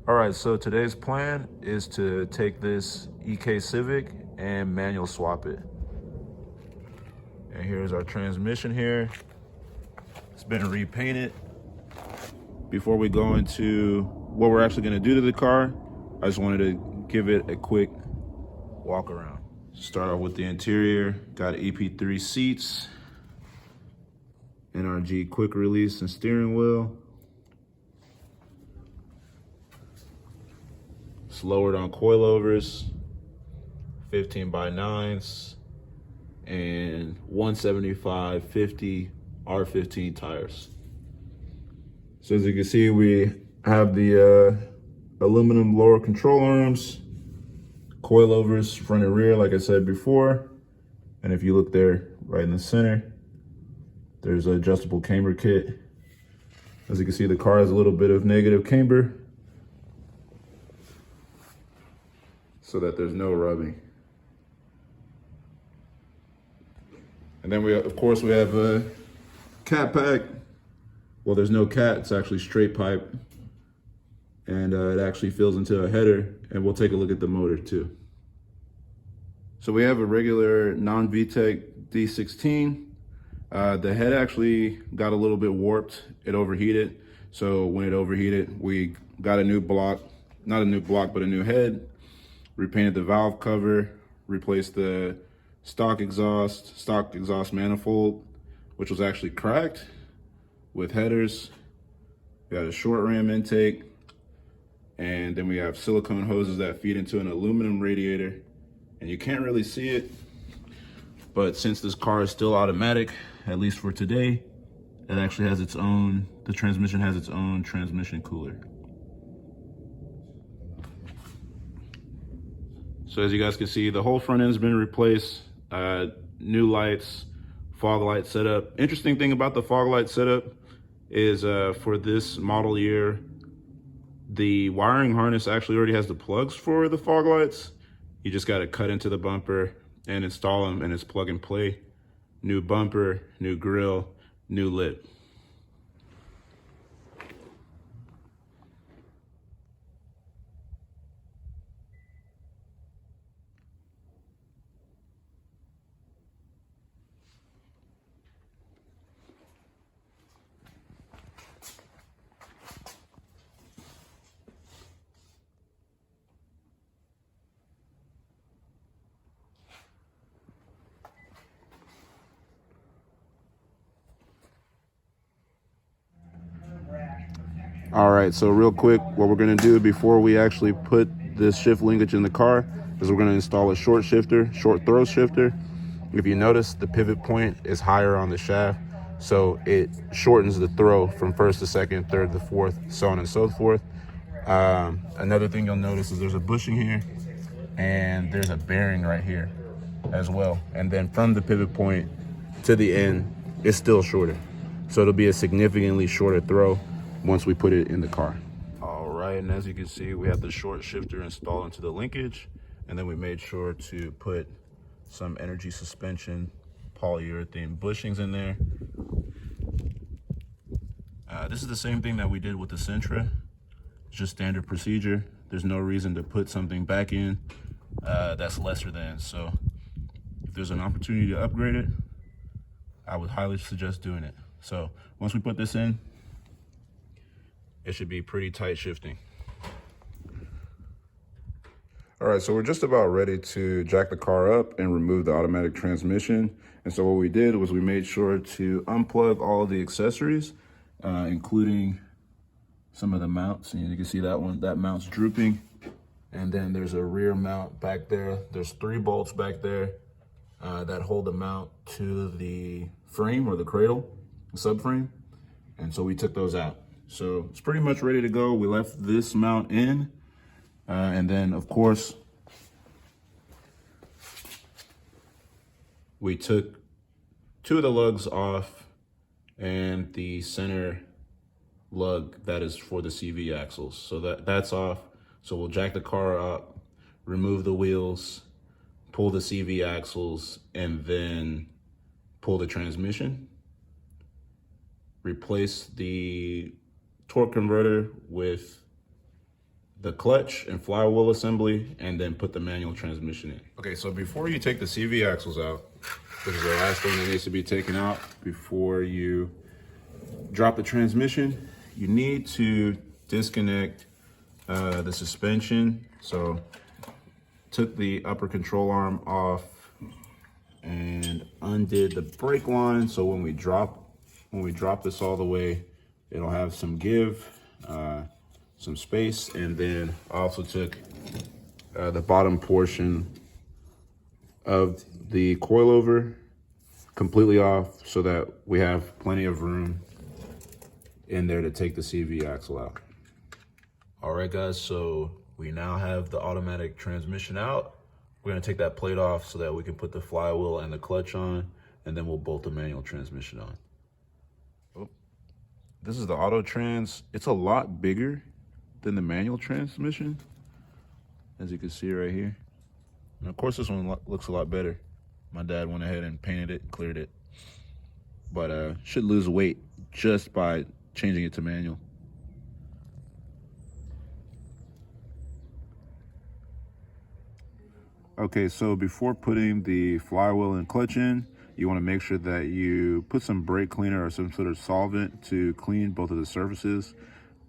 All right, so today's plan is to take this EK Civic and manual swap it. And here's our transmission here. It's been repainted. Before we go into what we're actually gonna do to the car, I just wanted to give it a quick walk around. Start off with the interior. Got EP3 seats, NRG quick release and steering wheel. It's lowered on coilovers, 15x9s, and 175/50 R15 tires. So as you can see, we have the aluminum lower control arms, coilovers front and rear, like I said before. And if you look there, right in the center, there's an adjustable camber kit. As you can see, the car has a little bit of negative camber so that there's no rubbing. And then of course, we have a cat pack. Well, there's no cat, it's actually straight pipe. And it actually fills into a header, and we'll take a look at the motor too. So we have a regular non-VTEC D16. The head actually got a little bit warped. It overheated. So when it overheated, we got a new block, not a new block, but a new head, repainted the valve cover, replaced the stock exhaust manifold, which was actually cracked, with headers. We got a short ram intake, and then we have silicone hoses that feed into an aluminum radiator. And you can't really see it, but since this car is still automatic, at least for today, it actually has its own, the transmission has its own transmission cooler. So as you guys can see, the whole front end's been replaced, new lights, fog light setup. Interesting thing about the fog light setup is for this model year, the wiring harness actually already has the plugs for the fog lights. You just got to cut into the bumper and install them, and it's plug and play. New bumper, new grille, new lid. All right, so real quick, what we're gonna do before we actually put this shift linkage in the car is we're gonna install a short throw shifter. If you notice, the pivot point is higher on the shaft, so it shortens the throw from first to second, third to fourth, so on and so forth. Another thing you'll notice is there's a bushing here, and there's a bearing right here as well. And then from the pivot point to the end, it's still shorter. So it'll be a significantly shorter throw once we put it in the car. All right, and as you can see, we have the short shifter installed into the linkage, and then we made sure to put some energy suspension polyurethane bushings in there. This is the same thing that we did with the Sentra. It's just standard procedure. There's no reason to put something back in that's lesser than. So if there's an opportunity to upgrade it, I would highly suggest doing it. So once we put this in, it should be pretty tight shifting. All right, so we're just about ready to jack the car up and remove the automatic transmission. And so what we did was we made sure to unplug all of the accessories, including some of the mounts. And you can see that one, that mount's drooping. And then there's a rear mount back there. There's 3 bolts back there that hold the mount to the frame or the cradle, the subframe. And so we took those out. So it's pretty much ready to go. We left this mount in, and then of course, we took 2 of the lugs off and the center lug that is for the CV axles. So that's off. So we'll jack the car up, remove the wheels, pull the CV axles, and then pull the transmission. Replace the torque converter with the clutch and flywheel assembly, and then put the manual transmission in. Okay, so before you take the CV axles out, this is the last thing that needs to be taken out before you drop the transmission. You need to disconnect the suspension. So took the upper control arm off and undid the brake line. So when we drop this all the way, it'll have some give, some space. And then also took the bottom portion of the coilover completely off so that we have plenty of room in there to take the CV axle out. All right, guys, so we now have the automatic transmission out. We're gonna take that plate off so that we can put the flywheel and the clutch on, and then we'll bolt the manual transmission on. Oh, this is the auto trans. It's a lot bigger than the manual transmission, as you can see right here. And of course, this one looks a lot better. My dad went ahead and painted it, cleared it. But should lose weight just by changing it to manual. Okay, so before putting the flywheel and clutch in, you want to make sure that you put some brake cleaner or some sort of solvent to clean both of the surfaces.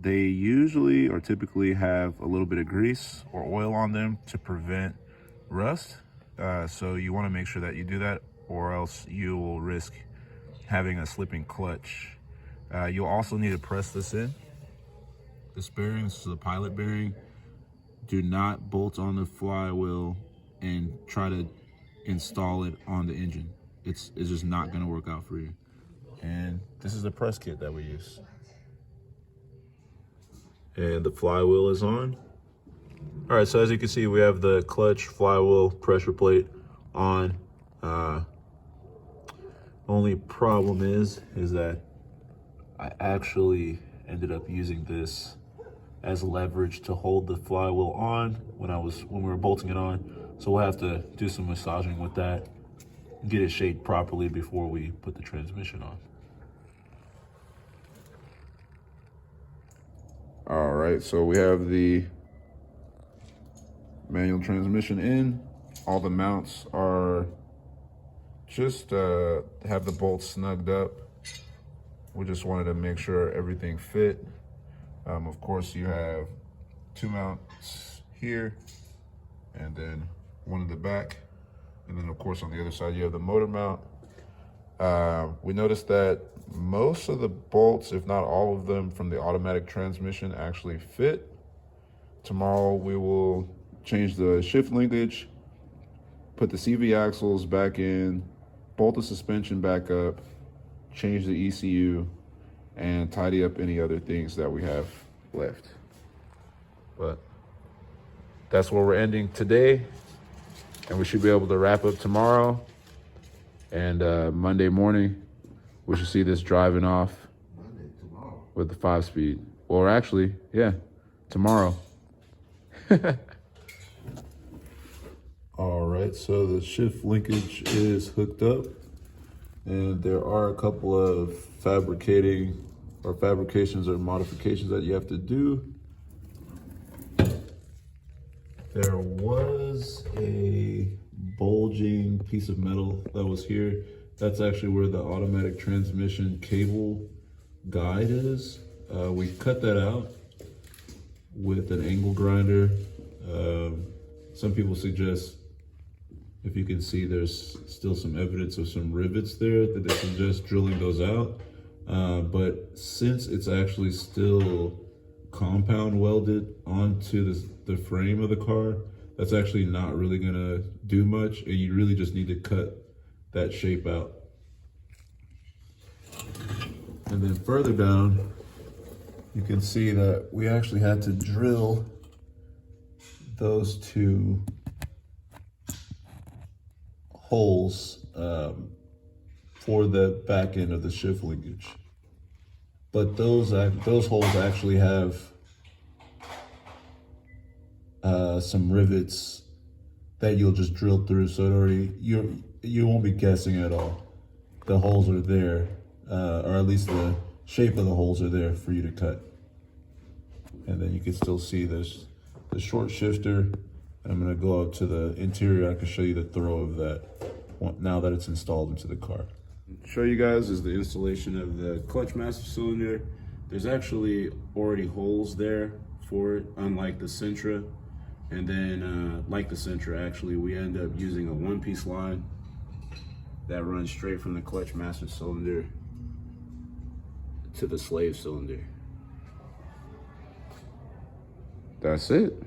They usually or typically have a little bit of grease or oil on them to prevent rust. So you want to make sure that you do that, or else you will risk having a slipping clutch. You'll also need to press this in. This bearing, this is a pilot bearing. Do not bolt on the flywheel and try to install it on the engine. It's just not gonna work out for you. And this is the press kit that we use. And the flywheel is on. All right, so as you can see, we have the clutch, flywheel, pressure plate on. Only problem is that I actually ended up using this as leverage to hold the flywheel on when we were bolting it on. So we'll have to do some massaging with that, get it shaped properly before we put the transmission on. All right, so we have the manual transmission in. All the mounts are just have the bolts snugged up. We just wanted to make sure everything fit. Of course, you have two mounts here and then one in the back. And then of course on the other side, you have the motor mount. We noticed that most of the bolts, if not all of them from the automatic transmission, actually fit. Tomorrow we will change the shift linkage, put the CV axles back in, bolt the suspension back up, change the ECU, and tidy up any other things that we have left. But that's where we're ending today, and we should be able to wrap up tomorrow. And Monday morning, we should see this driving off with the 5-speed. Or actually, yeah, tomorrow. All right, so the shift linkage is hooked up, and there are a couple of fabrications or modifications that you have to do. There was a bulging piece of metal that was here. That's actually where the automatic transmission cable guide is. We cut that out with an angle grinder. Some people suggest, if you can see, there's still some evidence of some rivets there, that they suggest drilling those out. But since it's actually still compound welded onto the frame of the car, that's actually not really gonna do much, and you really just need to cut that shape out. And then further down, you can see that we actually had to drill those two holes for the back end of the shift linkage. But those holes actually have some rivets that you'll just drill through, so you won't be guessing at all. The holes are there, or at least the shape of the holes are there for you to cut. And then you can still see there's the short shifter, and I'm gonna go up to the interior. I can show you the throw of that now that it's installed into the car. Show you guys is the installation of the clutch master cylinder. There's actually already holes there for it, unlike the Sentra. And then like the Sentra, actually, we end up using a one-piece line that runs straight from the clutch master cylinder to the slave cylinder. That's it.